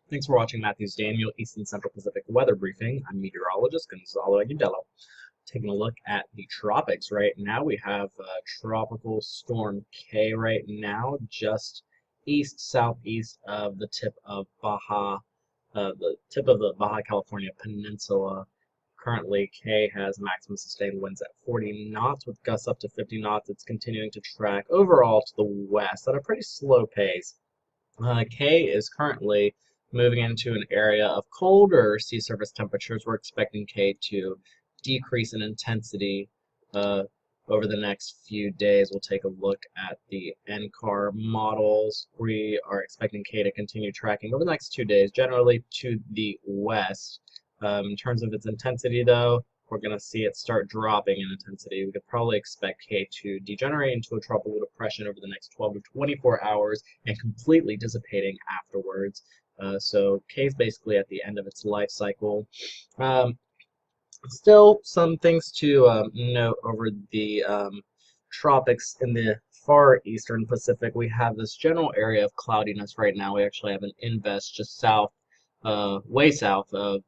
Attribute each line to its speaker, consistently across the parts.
Speaker 1: Thanks for watching Matthew's Daniel Eastern Central Pacific Weather Briefing. I'm meteorologist Gonzalo Agudelo. Taking a look at the tropics right now, we have Tropical Storm K right now, just east-southeast of the tip of the Baja California Peninsula. Currently, K has maximum sustained winds at 40 knots with gusts up to 50 knots. It's continuing to track overall to the west at a pretty slow pace. K is currently moving into an area of colder sea surface temperatures. We're expecting K to decrease in intensity uh, over the next few days. We'll take a look at the NCAR models. We are expecting K to continue tracking over the next 2 days, generally to the west. In terms of its intensity, though, we're going to see it start dropping in intensity. We could probably expect K to degenerate into a tropical depression over the next 12 to 24 hours and completely dissipating afterwards. So K is basically at the end of its life cycle. Still, some things to note over the tropics in the far eastern Pacific. We have this general area of cloudiness right now. We actually have an invest just south, way south of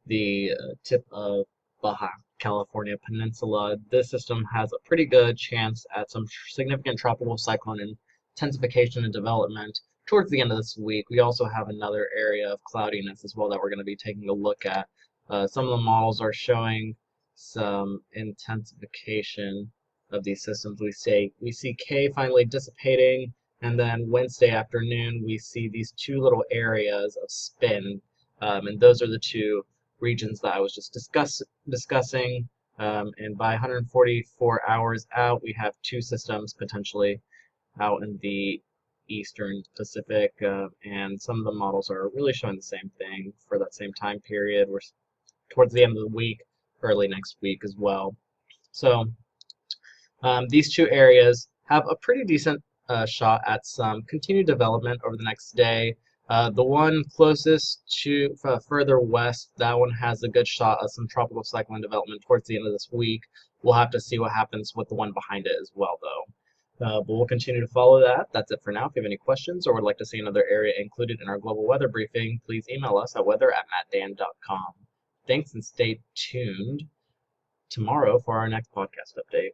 Speaker 1: the tip of Baja California Peninsula. This system has a pretty good chance at some significant tropical cyclone intensification and development towards the end of this week. We also have another area of cloudiness as well that we're going to be taking a look at. Some of the models are showing some intensification of these systems. We see K finally dissipating, and then Wednesday afternoon we see these two little areas of spin, and those are the two regions that I was just discussing. And by 144 hours out, we have two systems potentially out in the Eastern Pacific, and some of the models are really showing the same thing for that same time period. We're towards the end of the week, early next week as well. So these two areas have a pretty decent shot at some continued development over the next day. The one closest to further west, that one has a good shot of some tropical cyclone development towards the end of this week. We'll have to see what happens with the one behind it as well, though. But we'll continue to follow that. That's it for now. If you have any questions or would like to see another area included in our global weather briefing, please email us at weather@mattdan.com. Thanks and stay tuned tomorrow for our next podcast update.